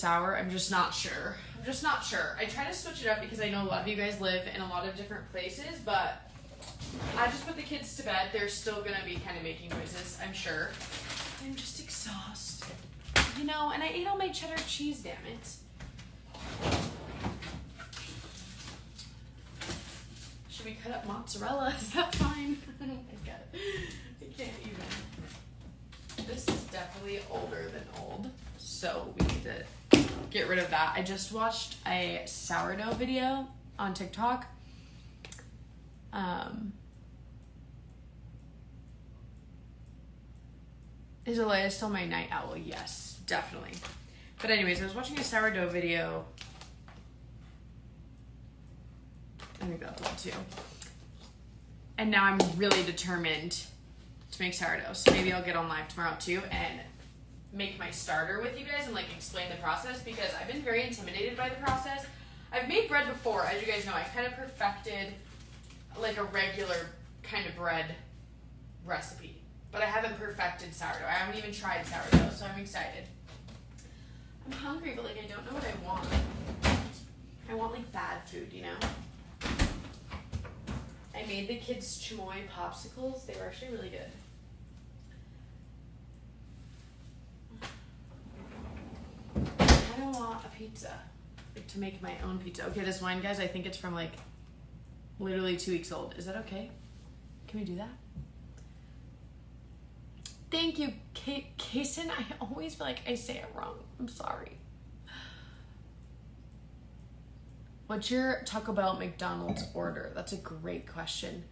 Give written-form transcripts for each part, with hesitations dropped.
sour. I'm just not sure. I try to switch it up because I know a lot of you guys live in a lot of different places, but I just put the kids to bed. They're still gonna be kind of making noises, I'm sure. I'm just exhausted, you know, and I ate all my cheddar cheese, damn it. Should we cut up mozzarella? Is that fine? Oh my god, I can't even. This is definitely older than old, so we need to get rid of that. I just watched a sourdough video on TikTok. Is Alea still my night owl? Yes, definitely. But anyways, I was watching a sourdough video. I think that's one too. And now I'm really determined to make sourdough. So maybe I'll get on live tomorrow too and make my starter with you guys and like explain the process, because I've been very intimidated by the process. I've made bread before, as you guys know. I kind of perfected like a regular kind of bread recipe, but I haven't perfected sourdough. I haven't even tried sourdough, so I'm excited. I'm hungry, but like I don't know what I want. I want like bad food, you know? I made the kids chamoy popsicles. They were actually really good. I don't want a pizza, like to make my own pizza. Okay, this wine, guys, I think it's from like literally 2 weeks old. Is that okay? Can we do that? Thank you, Kason. I always feel like I say it wrong. I'm sorry. What's your Taco Bell McDonald's order? That's a great question.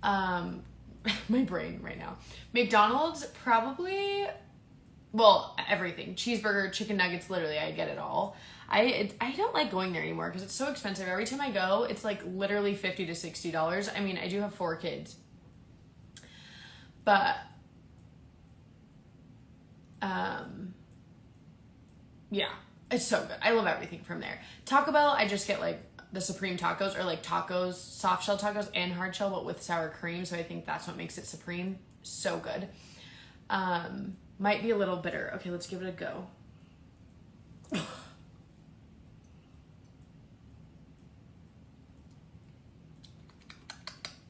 My brain right now. McDonald's, probably, well, everything. Cheeseburger, chicken nuggets, literally, I get it all. I don't like going there anymore because it's so expensive. Every time I go, it's like literally $50 to $60. I mean, I do have 4 kids. But, yeah, it's so good. I love everything from there. Taco Bell, I just get like the Supreme tacos, or like tacos, soft shell tacos and hard shell, but with sour cream. So I think that's what makes it Supreme. So good. Might be a little bitter. Okay, let's give it a go.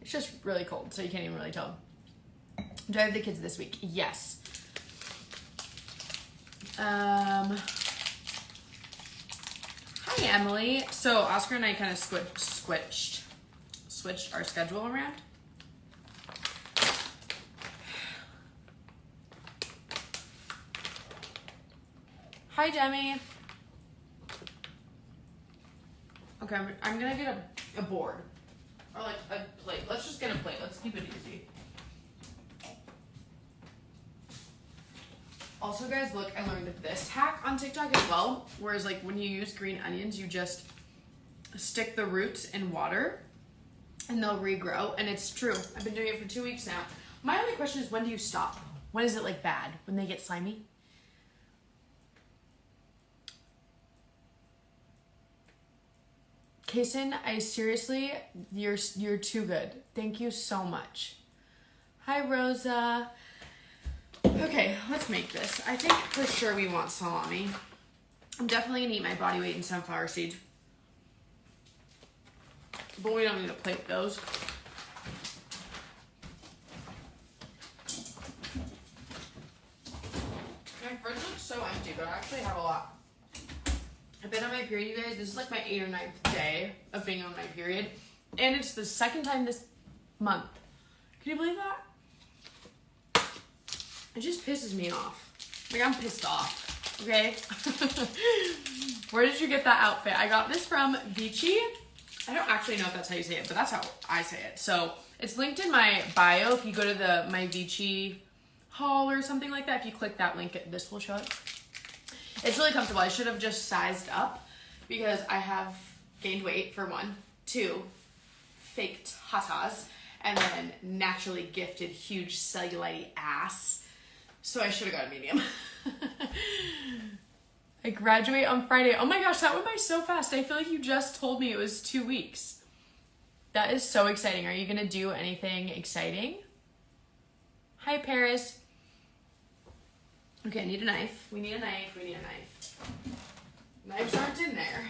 It's just really cold, so you can't even really tell. Do I have the kids this week? Yes. Hi, Emily. So Oscar and I kind of switched our schedule around. Hi, Demi. Okay, I'm gonna get a board. Or like a plate. Let's just get a plate. Let's keep it easy. Also, guys, look, I learned this hack on TikTok as well. Whereas, like, when you use green onions, you just stick the roots in water and they'll regrow. And it's true. I've been doing it for 2 weeks now. My only question is, when do you stop? When is it, like, bad? When they get slimy? Kason, I seriously, you're too good. Thank you so much. Hi, Rosa. Okay, let's make this. I think for sure we want salami. I'm definitely gonna eat my body weight in sunflower seeds. But we don't need to plate those. My fridge looks so empty, but I actually have a lot. I've been on my period, you guys. This is like my 8th or 9th day of being on my period. And it's the 2nd time this month. Can you believe that? It just pisses me off. Like, I'm pissed off, okay? Where did you get that outfit? I got this from Vici. I don't actually know if that's how you say it, but that's how I say it. So it's linked in my bio. If you go to my Vici haul or something like that, if you click that link, this will show it. It's really comfortable. I should have just sized up because I have gained weight, for 1. 2, fake tatas, and then naturally gifted huge cellulite ass. So I should have got a medium. I graduate on Friday. Oh my gosh, that went by so fast. I feel like you just told me it was 2 weeks. That is so exciting. Are you going to do anything exciting? Hi, Paris. Okay, I need a knife. We need a knife. We need a knife. Knives aren't in there.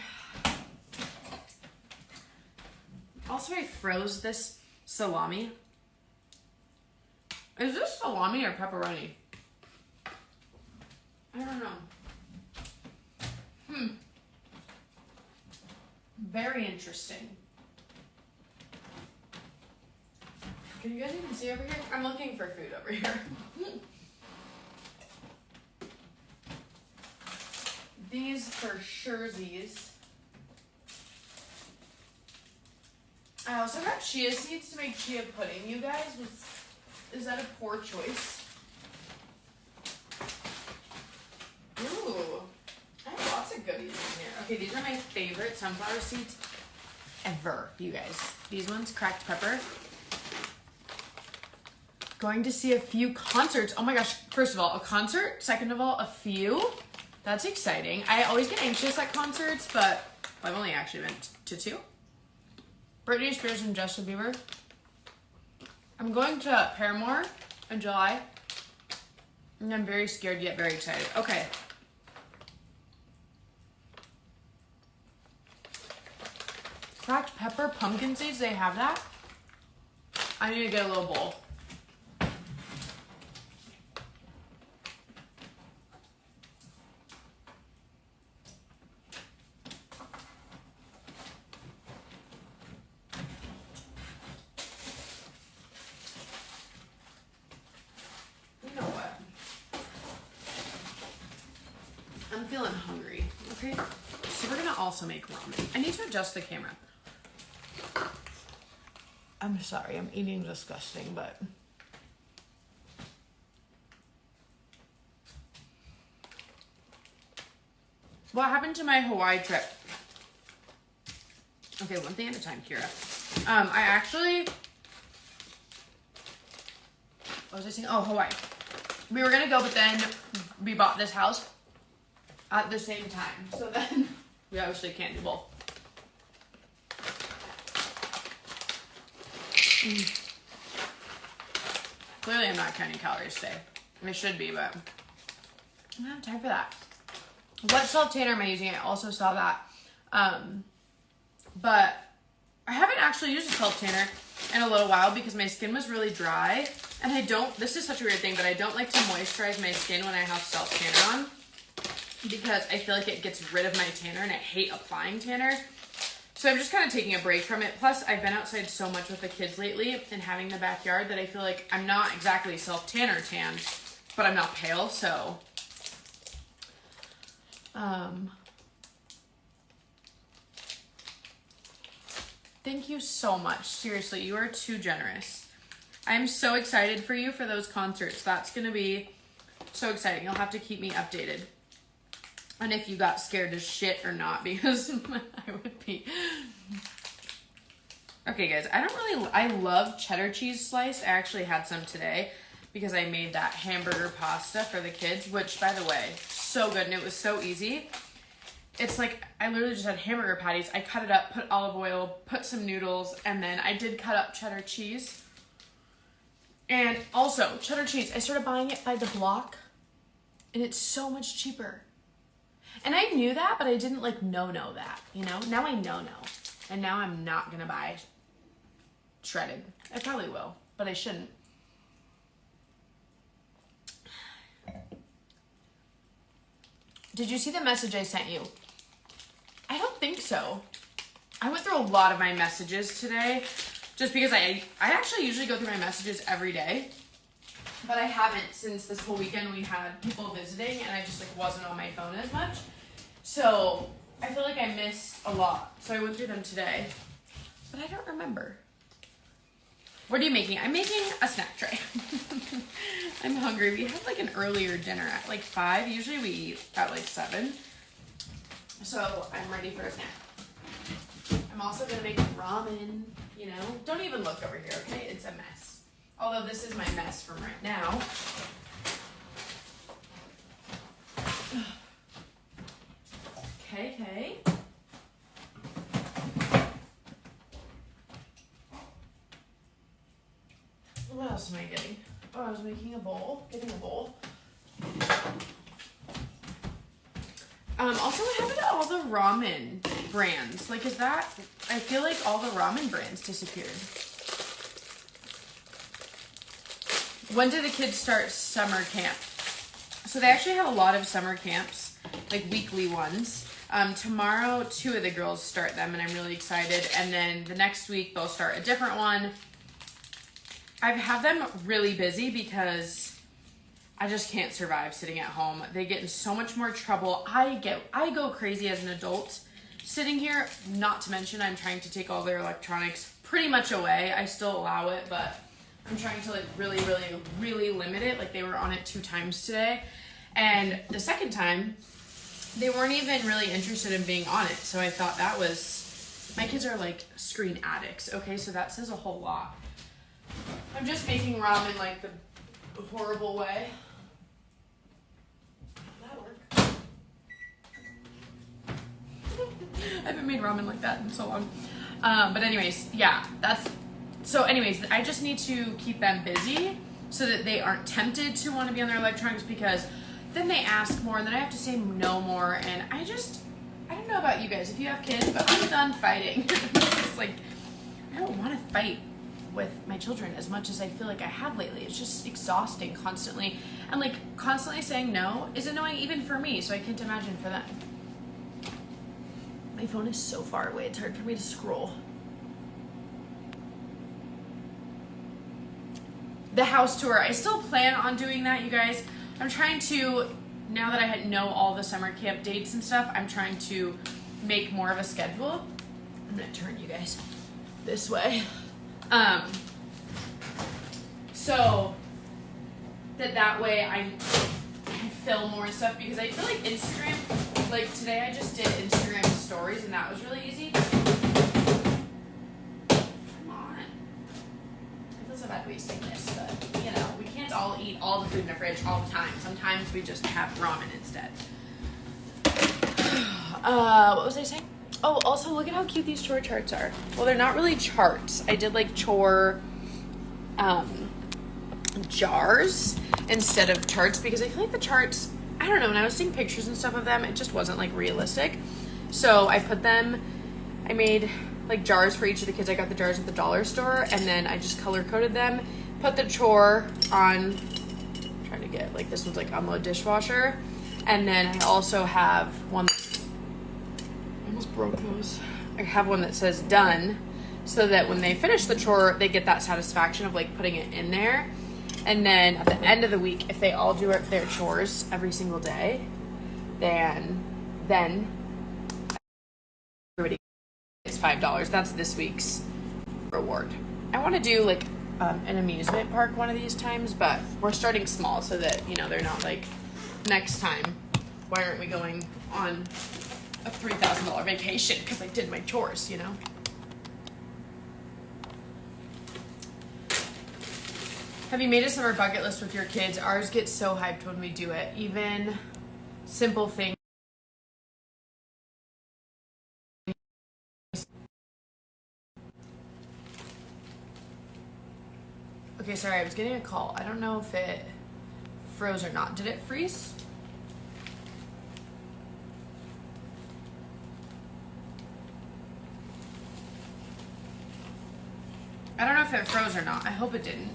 Also, I froze this salami. Is this salami or pepperoni? I don't know. Very interesting. Can you guys even see over here? I'm looking for food over here. These for surezies. I also got chia seeds to make chia pudding, you guys. Is that a poor choice? Ooh. I have lots of goodies in here. Okay, these are my favorite sunflower seeds ever, you guys. These ones, cracked pepper. Going to see a few concerts. Oh my gosh, first of all, a concert. Second of all, a few. That's exciting. I always get anxious at concerts, but I've only actually been to 2. Britney Spears and Justin Bieber. I'm going to Paramore in July. And I'm very scared yet very excited. Okay. Cracked pepper, pumpkin seeds, they have that? I need to get a little bowl. You know what? I'm feeling hungry, okay? So we're gonna also make ramen. I need to adjust the camera. I'm sorry, I'm eating disgusting, but what happened to my Hawaii trip? Okay, one thing at a time, Kyra. I actually, what was I saying? Oh, Hawaii. We were gonna go, but then we bought this house at the same time. So then we obviously can't do both. Clearly I'm not counting calories today. I should be, but I don't have time for that. What self tanner am I using? I also saw that. But I haven't actually used a self tanner in a little while because my skin was really dry. And I don't, this is such a weird thing, but I don't like to moisturize my skin when I have self tanner on because I feel like it gets rid of my tanner and I hate applying tanner. So I'm just kind of taking a break from it. Plus, I've been outside so much with the kids lately and having the backyard that I feel like I'm not exactly self-tanner tan, but I'm not pale, so. Thank you so much. Seriously, you are too generous. I'm so excited for you for those concerts. That's going to be so exciting. You'll have to keep me updated. And if you got scared as shit or not, because I would be. Okay, guys, I love cheddar cheese slice. I actually had some today because I made that hamburger pasta for the kids, which, by the way, so good, and it was so easy. It's like, I literally just had hamburger patties. I cut it up, put olive oil, put some noodles, and then I did cut up cheddar cheese. And also, cheddar cheese, I started buying it by the block, and it's so much cheaper. And I knew that, but I didn't know that, you know? Now I know. And now I'm not gonna buy shredded. I probably will, but I shouldn't. Did you see the message I sent you? I don't think so. I went through a lot of my messages today just because I actually usually go through my messages every day. But I haven't since this whole weekend we had people visiting and I just wasn't on my phone as much. So I feel like I missed a lot. So I went through them today. But I don't remember. What are you making? I'm making a snack tray. I'm hungry. We had an earlier dinner at 5. Usually we eat at 7. So I'm ready for a snack. I'm also going to make ramen, you know. Don't even look over here, okay? It's a mess. Although this is my mess from right now. Okay. What else am I getting? Oh, I was making a bowl. Getting a bowl. Also, what happened to all the ramen brands? Like, is that... I feel like all the ramen brands disappeared. When do the kids start summer camp? So they actually have a lot of summer camps, like weekly ones. Tomorrow, 2 of the girls start them, and I'm really excited. And then the next week, they'll start a different one. I've had them really busy because I just can't survive sitting at home. They get in so much more trouble. I go crazy as an adult sitting here, not to mention I'm trying to take all their electronics pretty much away. I still allow it, but I'm trying to like really limit it. Like they were on it 2 times today. And the second time, they weren't even really interested in being on it. So I thought that was, my kids are like screen addicts. Okay, so that says a whole lot. I'm just making ramen like the horrible way. That'll work. I haven't made ramen like that in so long. But anyways, yeah, I just need to keep them busy so that they aren't tempted to want to be on their electronics, because then they ask more and then I have to say no more. And I don't know about you guys if you have kids, but I'm done fighting. It's like, I don't want to fight with my children as much as I feel like I have lately. It's just exhausting constantly. And like constantly saying no is annoying even for me, so I can't imagine for them. My phone is so far away, it's hard for me to scroll. The house tour, I still plan on doing that, you guys. I'm trying to, now that I know all the summer camp dates and stuff, I'm trying to make more of a schedule. I'm gonna turn you guys this way. So that way I can film more and stuff, because I feel like Instagram, like today I just did Instagram stories and that was really easy. Come on. I feel so bad wasting this, but you know, we can't all eat all the food in the fridge all the time. Sometimes we just have ramen instead. What was I saying? Oh, also look at how cute these chore charts are. Well, they're not really charts. I did like chore jars instead of charts, because I feel like the charts, I don't know, when I was seeing pictures and stuff of them, it just wasn't like realistic. So I put them, I made like jars for each of the kids. I got the jars at the dollar store, and then I just color coded them, put the chore on, I'm trying to get, like this one's like unload dishwasher. And then I also have one, I almost broke those. I have one that says done, so that when they finish the chore, they get that satisfaction of like putting it in there. And then at the end of the week, if they all do their chores every single day, then everybody gets $5. That's this week's reward. I want to do like an amusement park one of these times, but we're starting small so that, you know, they're not like, next time, why aren't we going on a $3,000 vacation because I did my chores, you know? Have you made a summer bucket list with your kids? Ours gets so hyped when we do it. Even simple things. Okay, sorry, I was getting a call. I don't know if it froze or not. Did it freeze? I don't know if it froze or not. I hope it didn't.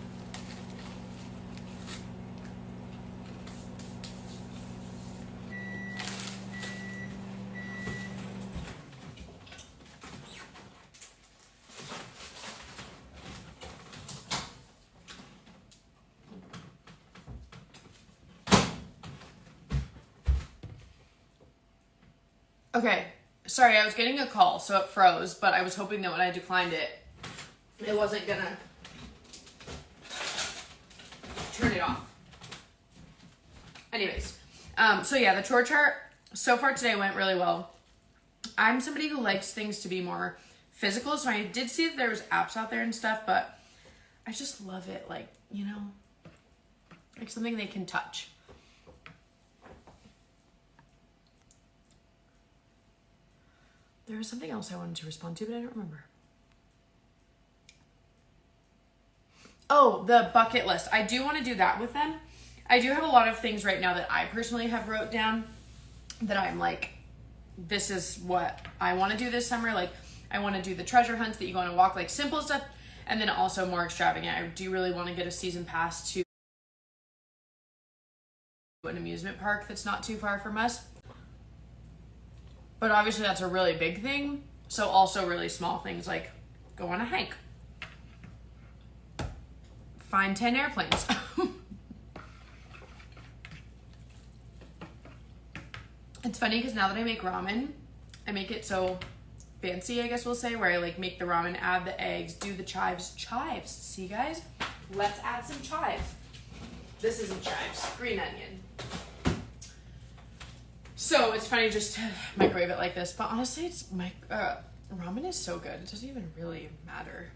Okay, sorry, I was getting a call, so it froze, but I was hoping that when I declined it, it wasn't gonna turn it off. Anyways, so yeah, the chore chart so far today went really well. I'm somebody who likes things to be more physical, so I did see that there was apps out there and stuff, but I just love it, like, you know, like something they can touch. There was something else I wanted to respond to, but I don't remember. Oh, the bucket list. I do want to do that with them. I do have a lot of things right now that I personally have wrote down that I'm like, this is what I want to do this summer. Like, I want to do the treasure hunts that you go on a walk, like simple stuff, and then also more extravagant. I do really want to get a season pass to an amusement park that's not too far from us. But obviously that's a really big thing. So also really small things like go on a hike. Find 10 airplanes. It's funny because now that I make ramen, I make it so fancy, I guess we'll say, where I like make the ramen, add the eggs, do the chives. Chives, see guys? Let's add some chives. This isn't chives, green onion. So it's funny just to microwave it like this, but honestly, it's ramen is so good. It doesn't even really matter.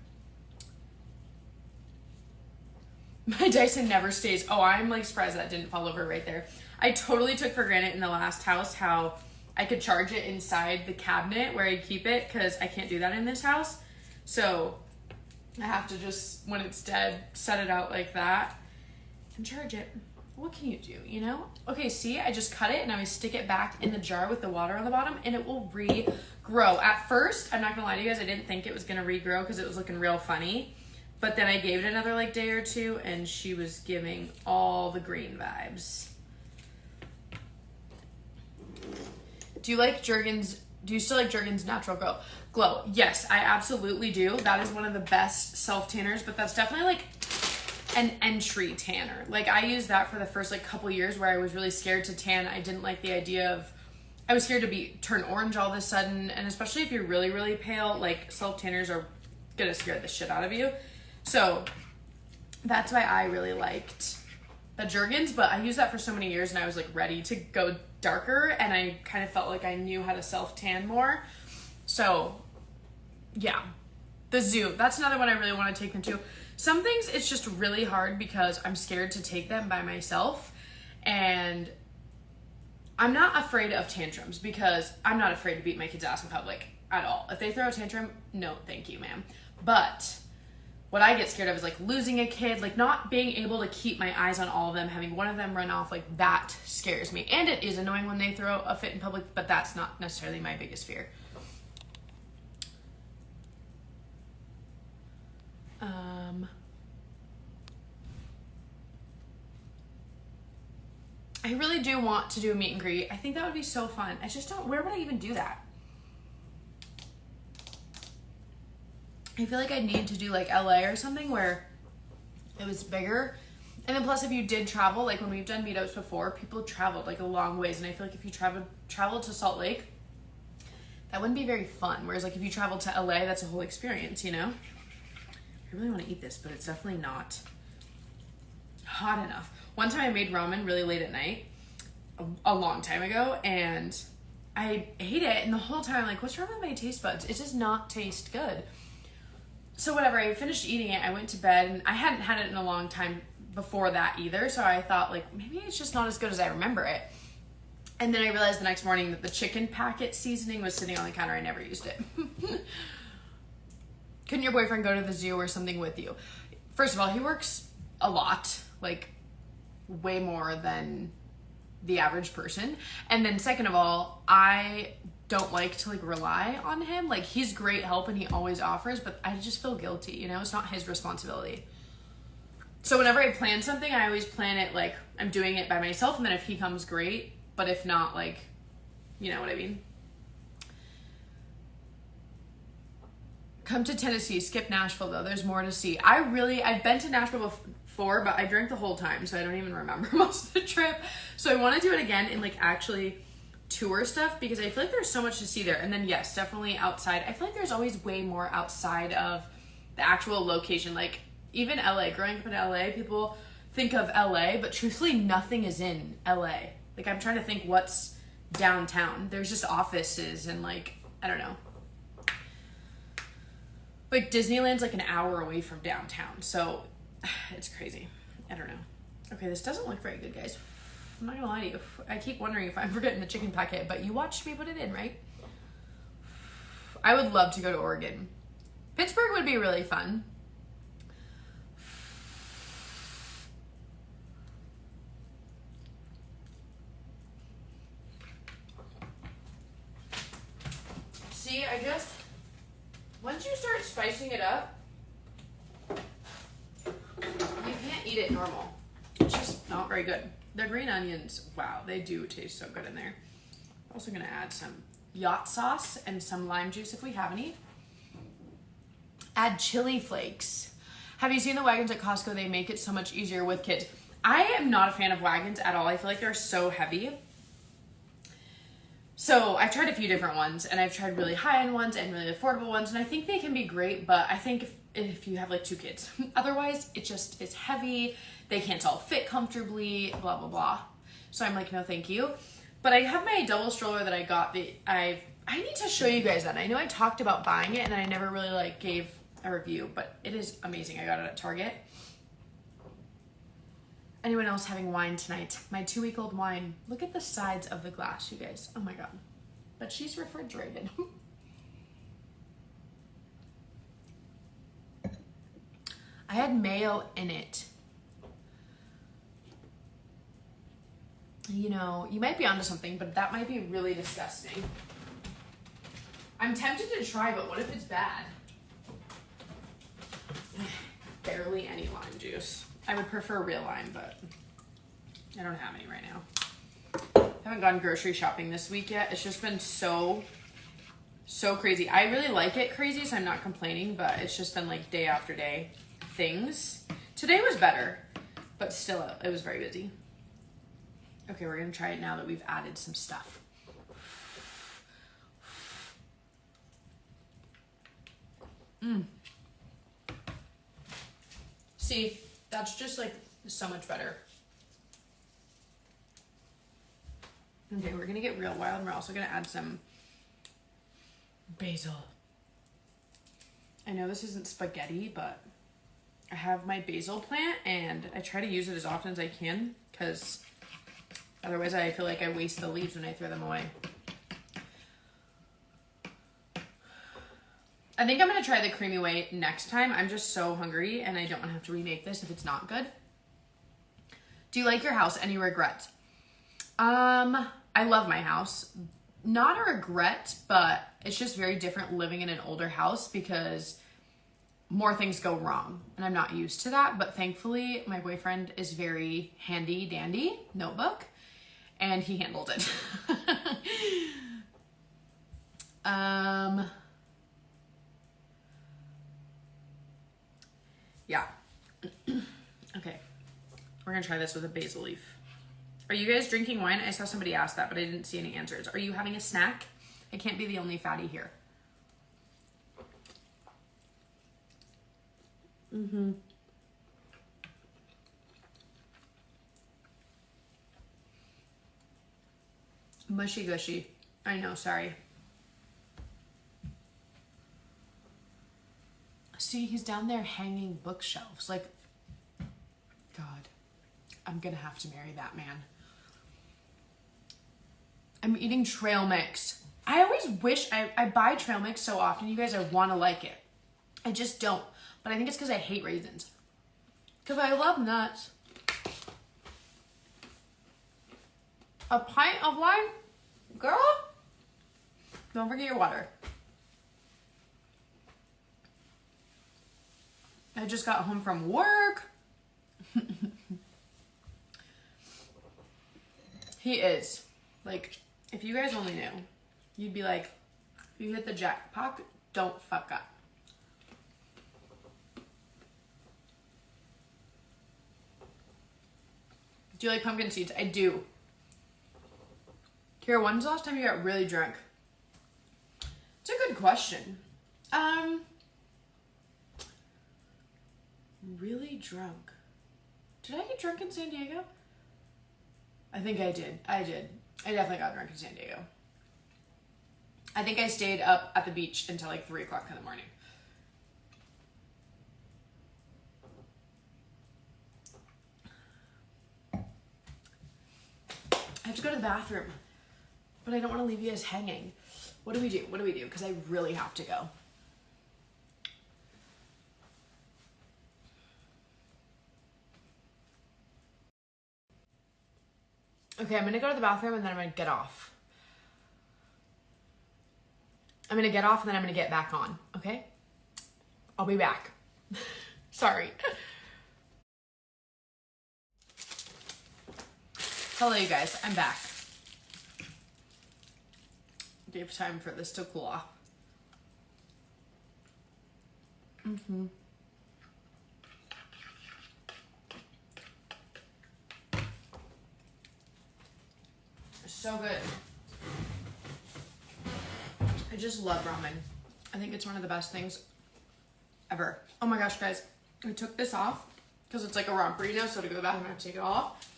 My Dyson never stays. Oh, I'm like surprised that didn't fall over right there. I totally took for granted in the last house how I could charge it inside the cabinet where I keep it, because I can't do that in this house. So I have to just, when it's dead, set it out like that and charge it. What can you do, you know? Okay, see, I just cut it and I stick it back in the jar with the water on the bottom and it will regrow. At first, I'm not gonna lie to you guys, I didn't think it was gonna regrow because it was looking real funny. But then I gave it another like day or two and she was giving all the green vibes. Do you like Jergens? Do you still like Jergens Natural Glow? Yes, I absolutely do. That is one of the best self tanners, but that's definitely like an entry tanner. Like I used that for the first like couple years where I was really scared to tan. I didn't like the idea of, I was scared to turn orange all of a sudden. And especially if you're really, really pale, like self tanners are gonna scare the shit out of you. So that's why I really liked the Jergens, but I used that for so many years and I was like ready to go darker and I kind of felt like I knew how to self tan more. So yeah, the Zoo, that's another one I really want to take them to. Some things it's just really hard because I'm scared to take them by myself, and I'm not afraid of tantrums because I'm not afraid to beat my kids' ass in public at all. If they throw a tantrum, no thank you, ma'am. But what I get scared of is like losing a kid, like not being able to keep my eyes on all of them, having one of them run off, like that scares me. And it is annoying when they throw a fit in public, but that's not necessarily my biggest fear. I really do want to do a meet and greet. I think that would be so fun. I just don't, where would I even do that? I feel like I need to do like LA or something where it was bigger. And then plus if you did travel, like when we've done meetups before, people traveled like a long ways. And I feel like if you traveled to Salt Lake, that wouldn't be very fun. Whereas like if you traveled to LA, that's a whole experience, you know? I really want to eat this, but it's definitely not hot enough. One time I made ramen really late at night, a long time ago, and I ate it, and the whole time I'm like, what's wrong with my taste buds? It does not taste good. So whatever, I finished eating it, I went to bed, and I hadn't had it in a long time before that either, so I thought like, maybe it's just not as good as I remember it. And then I realized the next morning that the chicken packet seasoning was sitting on the counter. I never used it. Couldn't your boyfriend go to the zoo or something with you? First of all, he works a lot, like way more than the average person. And then second of all, I don't like to like rely on him. Like he's great help and he always offers, but I just feel guilty, you know? It's not his responsibility. So whenever I plan something, I always plan it like I'm doing it by myself, and then if he comes, great. But if not, like, you know what I mean? Come to Tennessee, skip Nashville though. There's more to see. I've been to Nashville before, but I drank the whole time, so I don't even remember most of the trip. So I want to do it again and like actually tour stuff because I feel like there's so much to see there. And then yes, definitely outside. I feel like there's always way more outside of the actual location. Like even LA, growing up in LA, people think of LA, but truthfully nothing is in LA. Like I'm trying to think what's downtown. There's just offices and like, I don't know. Like Disneyland's like an hour away from downtown, so it's crazy. I don't know. Okay, this doesn't look very good, guys. I'm not gonna lie to you. I keep wondering if I'm forgetting the chicken packet, but you watched me put it in, right? I would love to go to Oregon. Pittsburgh would be really fun. See, once you start spicing it up, you can't eat it normal. It's just not very good. The green onions, wow, they do taste so good in there. I'm also gonna add some yacht sauce and some lime juice if we have any. Add chili flakes. Have you seen the wagons at Costco? They make it so much easier with kids. I am not a fan of wagons at all. I feel like they're so heavy. So I've tried a few different ones, and I've tried really high-end ones and really affordable ones, and I think they can be great, but I think if you have like 2 kids, otherwise it's heavy, they can't all fit comfortably, blah, blah, blah. So I'm like, no, thank you. But I have my double stroller that I got. I need to show you guys that. I know I talked about buying it, and I never really like gave a review, but it is amazing. I got it at Target. Anyone else having wine tonight? My 2-week-old wine. Look at the sides of the glass, you guys. Oh my God. But she's refrigerated. I had mayo in it. You know, you might be onto something, but that might be really disgusting. I'm tempted to try, but what if it's bad? Barely any lime juice. I would prefer real lime, but I don't have any right now. I haven't gone grocery shopping this week yet. It's just been so crazy. I really like it crazy, so I'm not complaining, but it's just been like day after day things. Today was better, but still it was very busy. Okay, we're gonna try it now that we've added some stuff. See, that's just like so much better. Okay, we're gonna get real wild, and we're also gonna add some basil. I know this isn't spaghetti, but I have my basil plant, and I try to use it as often as I can, because otherwise I feel like I waste the leaves when I throw them away. I think I'm gonna try the creamy way next time. I'm just so hungry, and I don't wanna have to remake this if it's not good. Do you like your house? Any regrets? I love my house. Not a regret, but it's just very different living in an older house because more things go wrong, and I'm not used to that. But thankfully, my boyfriend is very handy dandy notebook, and he handled it. Yeah. Okay. We're gonna try this with a basil leaf. Are you guys drinking wine? I saw somebody ask that, but I didn't see any answers. Are you having a snack? I can't be the only fatty here. Mushy gushy. I know, sorry. See, he's down there hanging bookshelves. Like, God, I'm gonna have to marry that man. I'm eating trail mix. I always wish, I buy trail mix so often, you guys, I wanna like it. I just don't. But I think it's because I hate raisins. Because I love nuts. A pint of wine? Girl? Don't forget your water. I just got home from work. He is. Like, if you guys only knew, you'd be like, you hit the jackpot, don't fuck up. Do you like pumpkin seeds? I do. Kyra, when's the last time you got really drunk? It's a good question. Really drunk. Did I get drunk in San Diego? I think I did. I definitely got drunk in San Diego. I think I stayed up at the beach until like 3 o'clock in the morning. I have to go to the bathroom, but I don't want to leave you guys hanging. What do we do? What do we do? Because I really have to go. Okay, I'm gonna go to the bathroom and then I'm gonna get off. I'm gonna get off and then I'm gonna get back on, okay? I'll be back. Sorry. Hello, you guys, I'm back. Gave time for this to cool off. So good. I just love ramen. I think it's one of the best things ever. Oh my gosh, guys. I took this off because it's like a raw burrito, so to go to the bathroom I have to take it all off.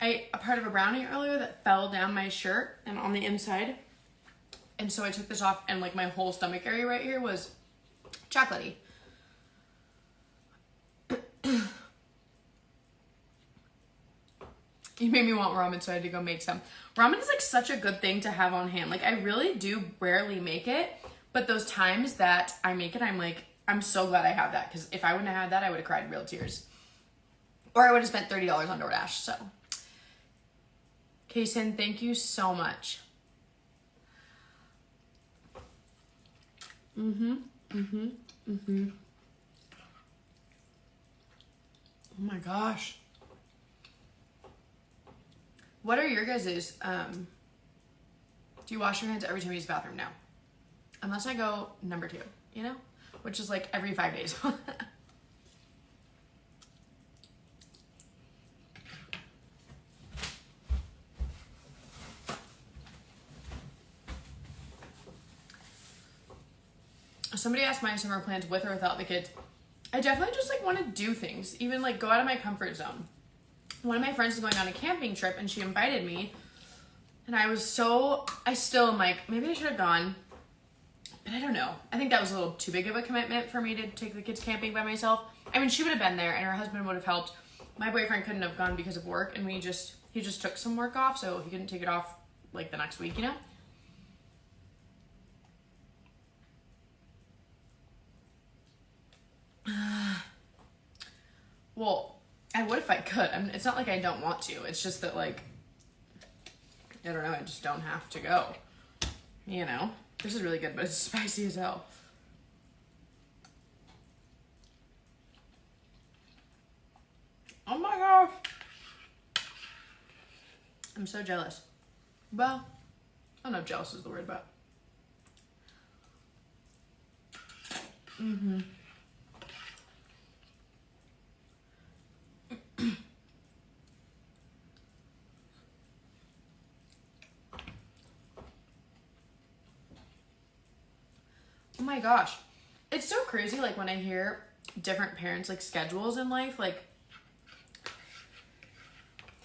I ate a part of a brownie earlier that fell down my shirt and on the inside. And so I took this off and like my whole stomach area right here was chocolatey. You made me want ramen, so I had to go make some. Ramen is like such a good thing to have on hand. Like I really do rarely make it, but those times that I make it, I'm like, I'm so glad I have that, because if I wouldn't have had that, I would have cried real tears. Or I would have spent $30 on DoorDash, so. Kaysen, thank you so much. Oh my gosh. What are your guys's, do you wash your hands every time you use the bathroom? No. Unless I go number 2, you know? Which is like every 5 days. Somebody asked my summer plans with or without the kids. I definitely just like want to do things, even like go out of my comfort zone. One of my friends is going on a camping trip and she invited me, and I still am like, maybe I should have gone, but I don't know. I think that was a little too big of a commitment for me to take the kids camping by myself. I mean, she would have been there and her husband would have helped. My boyfriend couldn't have gone because of work, and he just took some work off, so he couldn't take it off like the next week, you know? Well, I would if I could. It's not like I don't want to. It's just that, like, I don't know. I just don't have to go. You know? This is really good, but it's spicy as hell. Oh my gosh. I'm so jealous. Well, I don't know if jealous is the word, but. Oh my gosh. It's so crazy, like, when I hear different parents, like, schedules in life, like,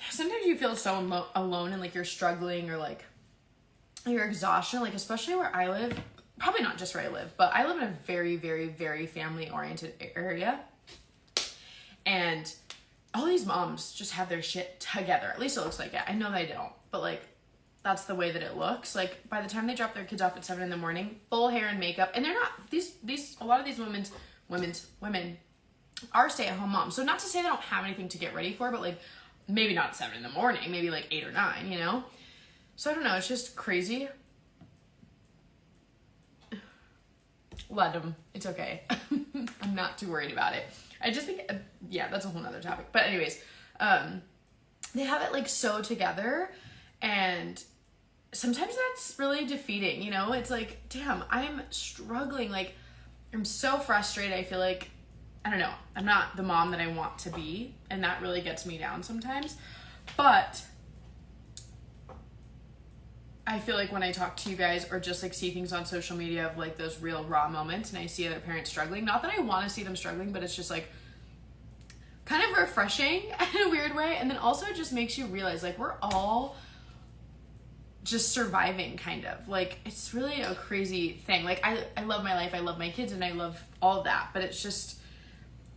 sometimes you feel so alone and, like, you're struggling or, like, you're exhausted, like, especially where I live. Probably not just where I live, but I live in a very, very, very family-oriented area. And all these moms just have their shit together. At least it looks like it. I know they don't, but, like, that's the way that it looks. Like, by the time they drop their kids off at 7 in the morning, full hair and makeup, and they're not, a lot of these women are stay-at-home moms. So not to say they don't have anything to get ready for, but, like, maybe not 7 in the morning, maybe like 8 or 9, you know? So I don't know, it's just crazy. Let them, it's okay. I'm not too worried about it. I just think, yeah, that's a whole nother topic. But anyways, they have it, like, so together, and sometimes that's really defeating, you know? It's like, damn, I'm struggling. Like, I'm so frustrated. I feel like, I don't know, I'm not the mom that I want to be, and that really gets me down sometimes. But I feel like when I talk to you guys or just, like, see things on social media of, like, those real raw moments, and I see other parents struggling, not that I want to see them struggling, but it's just, like, kind of refreshing in a weird way. And then also it just makes you realize, like, we're all just surviving, kind of. Like, it's really a crazy thing. Like, I love my life, I love my kids, and I love all of that, but it's just,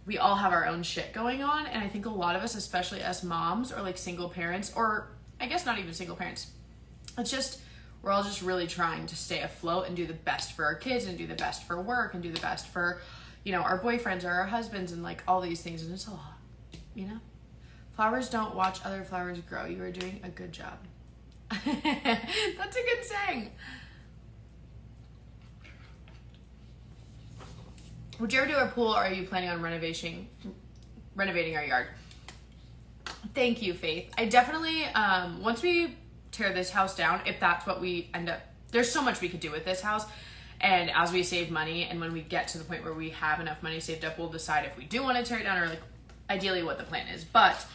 we all have our own shit going on. And I think a lot of us, especially us moms or, like, single parents, or I guess not even single parents, it's just, we're all just really trying to stay afloat and do the best for our kids and do the best for work and do the best for, you know, our boyfriends or our husbands and, like, all these things. And it's a lot, you know? Flowers don't watch other flowers grow. You are doing a good job. That's a good saying. would you ever do a pool, or are you planning on renovating our yard? Thank you, Faith. I definitely, once we tear this house down, if that's what we end up, there's so much we could do with this house. And as we save money, and when we get to the point where we have enough money saved up, we'll decide if we do want to tear it down, or like ideally what the plan is. But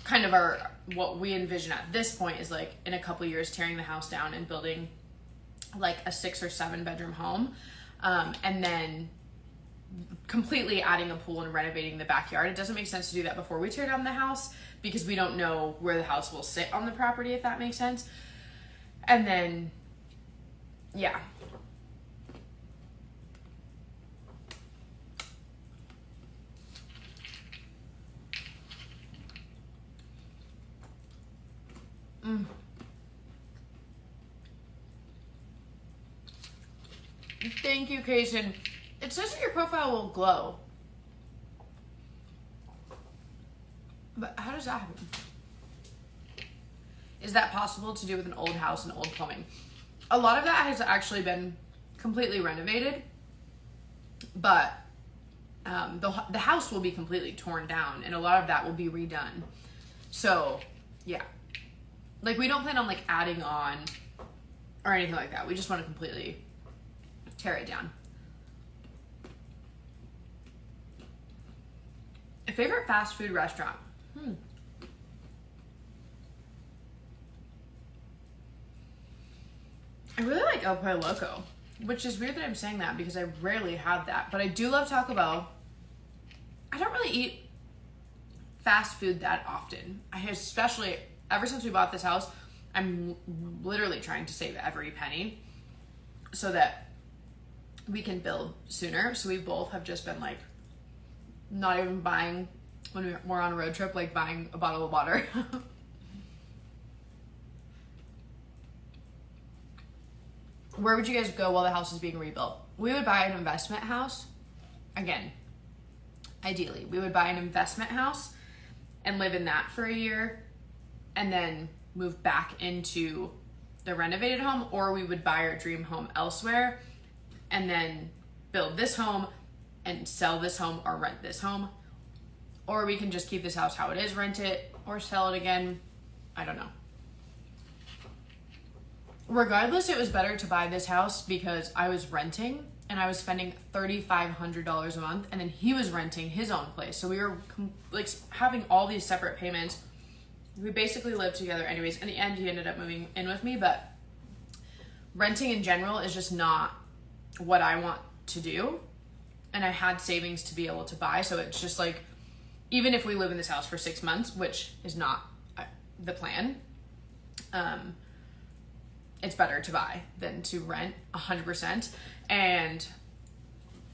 kind of what we envision at this point is like in a couple of years tearing the house down and building like a 6 or 7 bedroom home, and then completely adding a pool and renovating the backyard. It doesn't make sense to do that before we tear down the house, because we don't know where the house will sit on the property, if that makes sense. And then, yeah. Thank you, Kaysen. It says that your profile will glow. But how does that happen? Is that possible to do with an old house and old plumbing? A lot of that has actually been completely renovated, but the house will be completely torn down, and a lot of that will be redone. So, yeah. Like, we don't plan on, like, adding on or anything like that. We just want to completely tear it down. A favorite fast food restaurant? I really like El Pollo Loco, which is weird that I'm saying that because I rarely have that. But I do love Taco Bell. I don't really eat fast food that often. Especially ever since we bought this house, I'm literally trying to save every penny so that we can build sooner. So we both have just been like not even buying when we're on a road trip, like buying a bottle of water. Where would you guys go while the house is being rebuilt? We would buy an investment house. Again, ideally, we would buy an investment house and live in that for a year and then move back into the renovated home, or we would buy our dream home elsewhere and then build this home and sell this home or rent this home. Or we can just keep this house how it is, rent it, or sell it again. I don't know. Regardless, it was better to buy this house because I was renting and I was spending $3,500 a month, and then he was renting his own place. So we were like having all these separate payments. We basically lived together anyways. In the end, he ended up moving in with me, but renting in general is just not what I want to do. And I had savings to be able to buy. So it's just like, even if we live in this house for 6 months, which is not the plan, it's better to buy than to rent 100%. And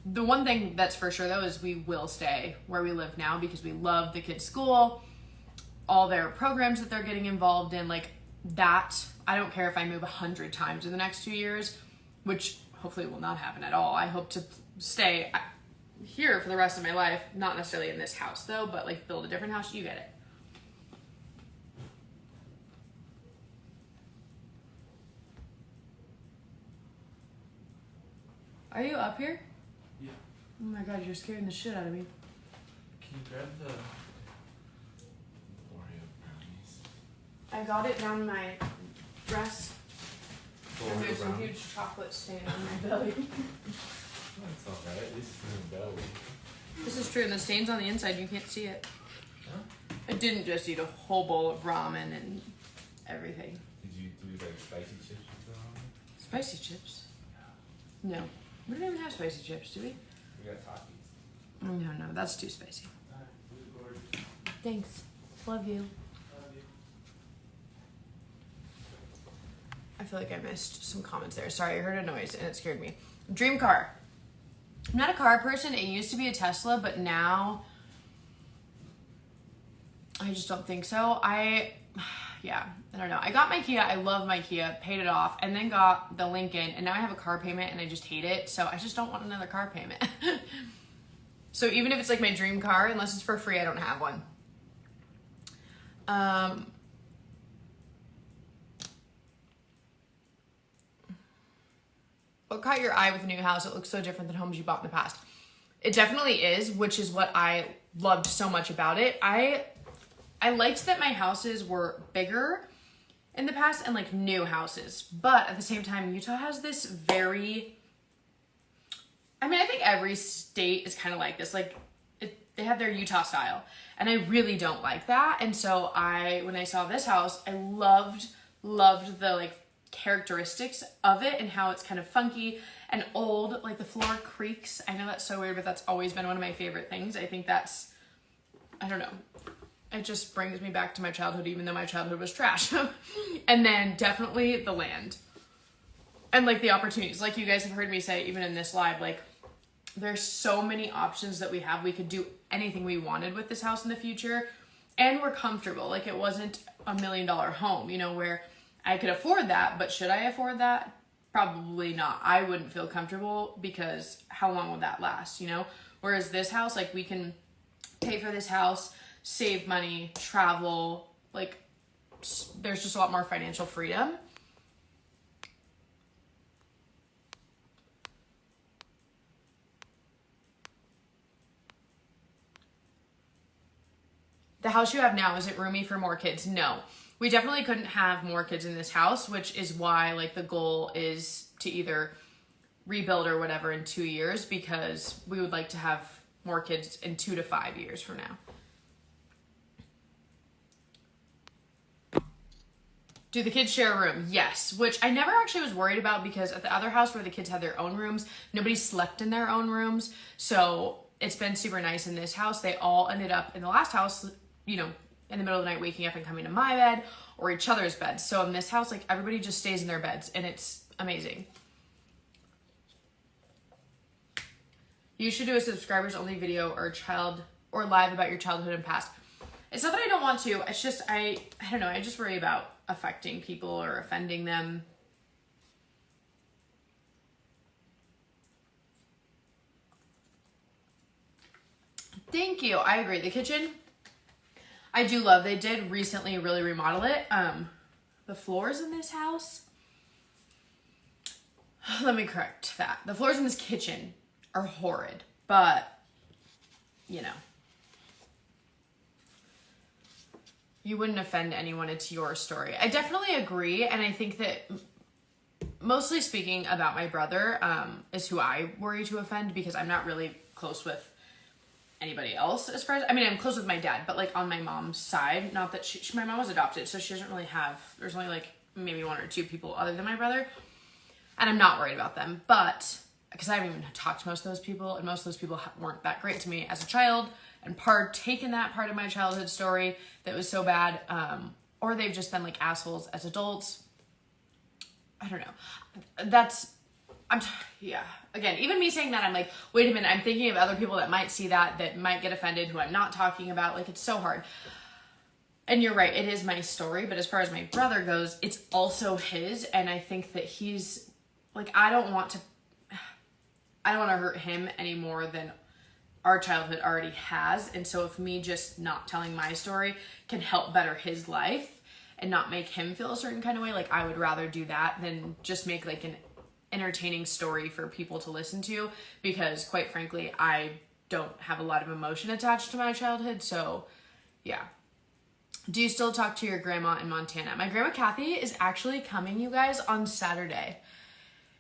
the one thing that's for sure though is we will stay where we live now because we love the kids' school, all their programs that they're getting involved in, like that. I don't care if I move 100 times in the next 2 years, which hopefully will not happen at all. I hope to stay here for the rest of my life, not necessarily in this house though, but like build a different house. You get it. Are you up here? Yeah. Oh my god, you're scaring the shit out of me. Can you grab the Oreo brownies? I got it down my dress. The And Oreo there's a brownies? huge chocolate stain on my belly. That's alright, at least it's in the belly. This is true, and the stain's on the inside, you can't see it. Huh? I didn't just eat a whole bowl of ramen and everything. Did you do like spicy chips with the ramen? Spicy chips? No. We don't even have spicy chips, do we? We got Takis. No, that's too spicy. Alright, we're gorgeous. Thanks. Love you. Love you. I feel like I missed some comments there. Sorry, I heard a noise and it scared me. Dream car. I'm not a car person. It used to be a Tesla, but now I just don't think so. I don't know. I got my Kia. I love my Kia. Paid it off and then got the Lincoln, and now I have a car payment and I just hate it. So I just don't want another car payment. So even if it's like my dream car, unless it's for free, I don't have one. What caught your eye with the new house? It looks so different than homes you bought in the past. It definitely is, which is what I loved so much about it. I liked that my houses were bigger in the past and like new houses, but at the same time, Utah has this very, I mean, I think every state is kind of like this, like they have their Utah style, and I really don't like that. And so when I saw this house, I loved the like characteristics of it and how it's kind of funky and old, like the floor creaks. I know that's so weird, but that's always been one of my favorite things. I think that's, I don't know, it just brings me back to my childhood, even though my childhood was trash. And then definitely the land and like the opportunities, like you guys have heard me say even in this live, like there's so many options that we have. We could do anything we wanted with this house in the future, and we're comfortable. Like it wasn't $1 million home, you know, where I could afford that, but should I afford that? Probably not. I wouldn't feel comfortable because how long would that last, you know? Whereas this house, like we can pay for this house, save money, travel, like there's just a lot more financial freedom. The house you have now, is it roomy for more kids? No. We definitely couldn't have more kids in this house, which is why like the goal is to either rebuild or whatever in 2 years, because we would like to have more kids in 2 to 5 years from now. Do the kids share a room? Yes, which I never actually was worried about, because at the other house where the kids had their own rooms, nobody slept in their own rooms. So it's been super nice in this house. They all ended up in the last house, you know, in the middle of the night waking up and coming to my bed or each other's beds. So in this house, like everybody just stays in their beds, and it's amazing. You should do a subscribers only video or live about your childhood and past. It's not that I don't want to, it's just I don't know, I just worry about affecting people or offending them. Thank you. I agree. The kitchen, I do love. They did recently really remodel it. The floors in this house, let me correct that. The floors in this kitchen are horrid, but you know, you wouldn't offend anyone. It's your story. I definitely agree. And I think that mostly speaking about my brother, is who I worry to offend, because I'm not really close with anybody else as far as, I mean, I'm close with my dad, but like on my mom's side, not that my mom was adopted, so she doesn't really have, there's only like maybe 1 or 2 people other than my brother, and I'm not worried about them, but because I haven't even talked to most of those people, and most of those people weren't that great to me as a child and partaken that part of my childhood story that was so bad, or they've just been like assholes as adults. I don't know. Yeah. Again, even me saying that, I'm like, wait a minute, I'm thinking of other people that might see that might get offended, who I'm not talking about. Like, it's so hard. And you're right, it is my story, but as far as my brother goes, it's also his, and I think that he's, like, I don't want to hurt him any more than our childhood already has, and so if me just not telling my story can help better his life and not make him feel a certain kind of way, like, I would rather do that than just make, like, an entertaining story for people to listen to, because quite frankly, I don't have a lot of emotion attached to my childhood. So yeah. Do you still talk to your grandma in Montana? My grandma Kathy is actually coming, you guys, on Saturday.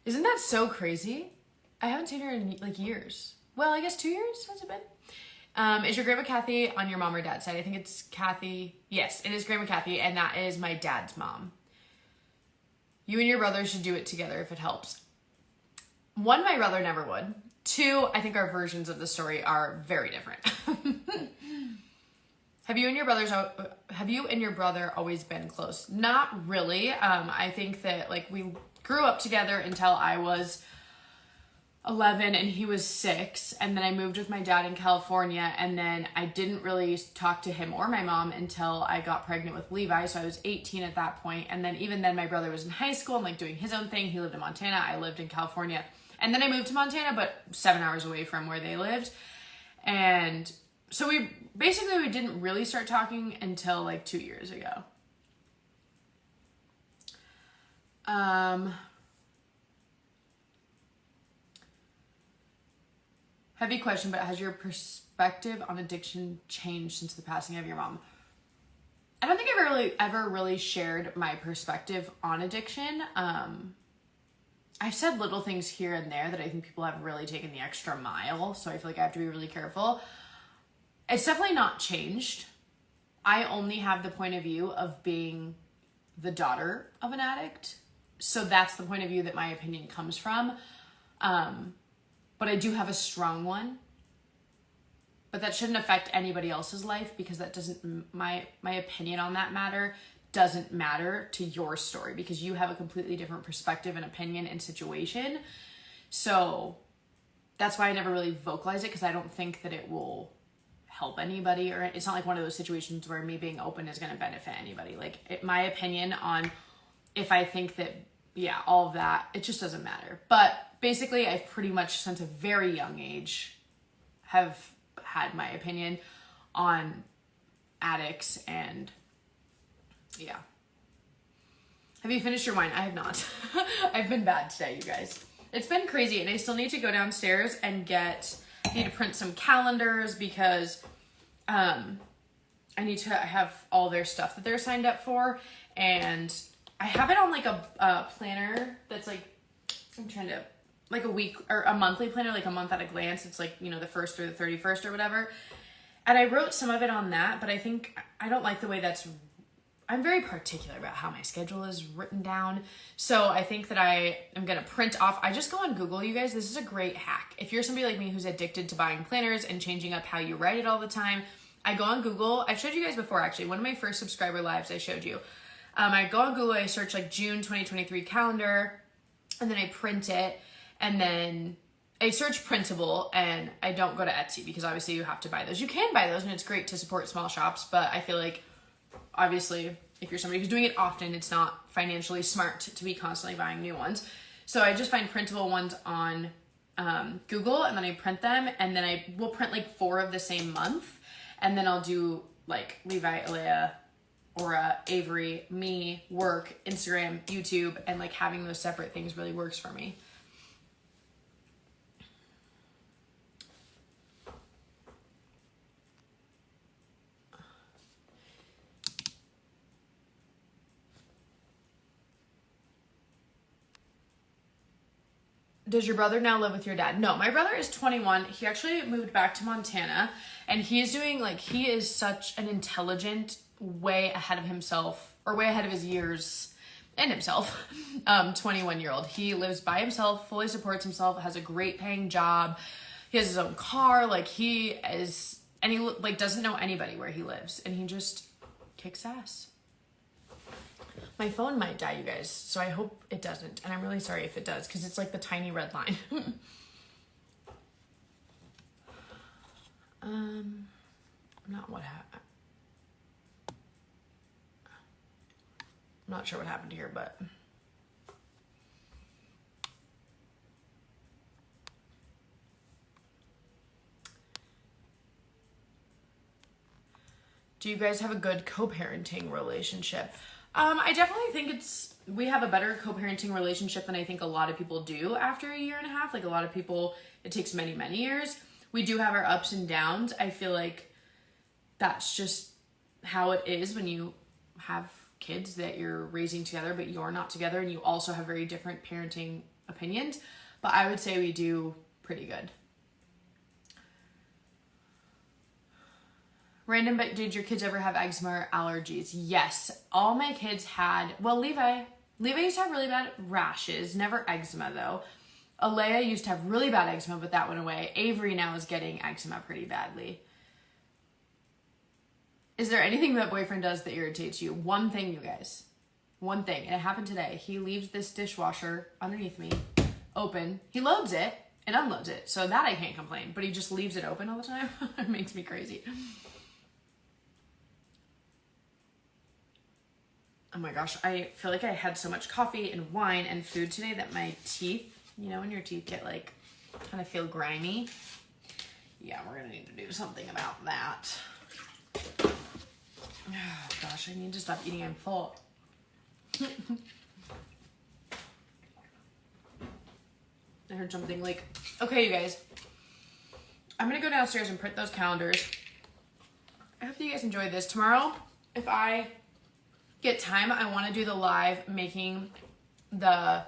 Isn't that so crazy? I haven't seen her in like years. Well, I guess 2 years has it been? Is your grandma Kathy on your mom or dad's side? I think it's Kathy. Yes, it is grandma Kathy, and that is my dad's mom. You and your brother should do it together if it helps. 1, my brother never would. 2, I think our versions of the story are very different. Have you and your brother always been close? Not really. I think that like we grew up together until I was 11 and he was 6, and then I moved with my dad in California, and then I didn't really talk to him or my mom until I got pregnant with Levi, so I was 18 at that point. And then even then my brother was in high school and like doing his own thing. He lived in Montana, I lived in California, and then I moved to Montana, but 7 hours away from where they lived. And so we didn't really start talking until like 2 years ago. Heavy question, but has your perspective on addiction changed since the passing of your mom? I don't think I've ever really shared my perspective on addiction. I've said little things here and there that I think people have really taken the extra mile, so I feel like I have to be really careful. It's definitely not changed. I only have the point of view of being the daughter of an addict, so that's the point of view that my opinion comes from. But I do have a strong one. But that shouldn't affect anybody else's life, because that doesn't, my opinion on that matter doesn't matter to your story, because you have a completely different perspective and opinion and situation. So that's why I never really vocalize it, because I don't think that it will help anybody, or it's not like one of those situations where me being open is going to benefit anybody. Like my opinion on if I think that, yeah, all of that, it just doesn't matter. But basically I've pretty much since a very young age have had my opinion on addicts, and yeah. Have you finished your wine? I have not. I've been bad today, you guys. It's been crazy, and I still need to go downstairs and need to print some calendars, because I need to have all their stuff that they're signed up for, and I have it on like a planner that's like, like a week or a monthly planner, like a month at a glance. It's like, the 1st through the 31st or whatever. And I wrote some of it on that, but I don't like the way I'm very particular about how my schedule is written down. So I think that I am going to print off. I just go on Google, you guys. This is a great hack. If you're somebody like me who's addicted to buying planners and changing up how you write it all the time, I go on Google. I've showed you guys before, actually. One of my first subscriber lives I showed you. I go on Google, I search like June 2023 calendar, and then I print it. And then I search printable, and I don't go to Etsy, because obviously you have to buy those. You can buy those, and it's great to support small shops, but I feel like obviously if you're somebody who's doing it often, it's not financially smart to be constantly buying new ones. So I just find printable ones on Google, and then I print them, and then I will print like 4 of the same month, and then I'll do like Levi, Alea, Aura, Avery, me, work, Instagram, YouTube, and like having those separate things really works for me. Does your brother now live with your dad? No, my brother is 21. He actually moved back to Montana, and he is such an intelligent, way ahead of himself, or way ahead of his years and himself, 21-year-old. He lives by himself, fully supports himself, has a great paying job. He has his own car. He doesn't know anybody where he lives, and he just kicks ass. My phone might die, you guys, so I hope it doesn't, and I'm really sorry if it does, because it's like the tiny red line. I'm not sure what happened here, but do you guys have a good co-parenting relationship? I definitely think we have a better co-parenting relationship than I think a lot of people do after a year and a half. Like a lot of people, it takes many, many years. We do have our ups and downs. I feel like that's just how it is when you have kids that you're raising together, but you're not together, and you also have very different parenting opinions. But I would say we do pretty good. Random, but did your kids ever have eczema or allergies? Yes, all my kids had. Well, Levi used to have really bad rashes, never eczema though. Alea used to have really bad eczema, but that went away. Avery now is getting eczema pretty badly. Is there anything that boyfriend does that irritates you? One thing, you guys. One thing, and it happened today. He leaves this dishwasher underneath me open. He loads it and unloads it, so that I can't complain, but he just leaves it open all the time. It makes me crazy. Oh my gosh, I feel like I had so much coffee and wine and food today that my teeth, when your teeth get kind of feel grimy. Yeah, we're gonna need to do something about that. Oh gosh, I need to stop eating. I'm full. I heard something okay, you guys. I'm gonna go downstairs and print those calendars. I hope that you guys enjoyed this. Tomorrow, if I get time, I want to do the live making the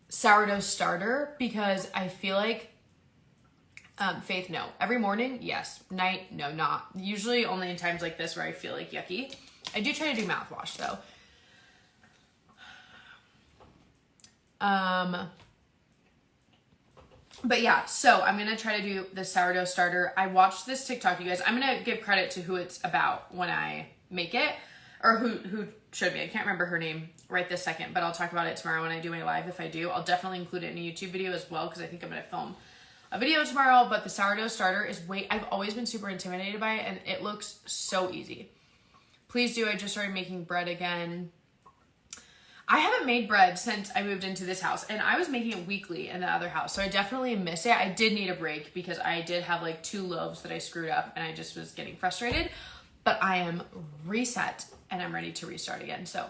sourdough starter because I feel like Faith, no. Every morning, yes. Night, no, not. Usually only in times like this where I feel like yucky. I do try to do mouthwash though. But yeah, so I'm gonna try to do the sourdough starter. I watched this TikTok, you guys. I'm gonna give credit to who it's about when I make it, or who showed me. I can't remember her name right this second, but I'll talk about it tomorrow when I do my live. If I do, I'll definitely include it in a YouTube video as well because I think I'm gonna film a video tomorrow. But the sourdough starter is I've always been super intimidated by it, and it looks so easy. Please do. I just started making bread again. I haven't made bread since I moved into this house, and I was making it weekly in the other house, so I definitely miss it. I did need a break because I did have like 2 loaves that I screwed up, and I just was getting frustrated, but I am reset, and I'm ready to restart again. So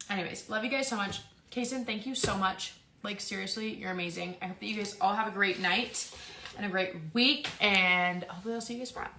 anyways, love you guys so much. Kaysen, thank you so much. Like, seriously, you're amazing. I hope that you guys all have a great night and a great week, and hopefully I'll see you guys tomorrow.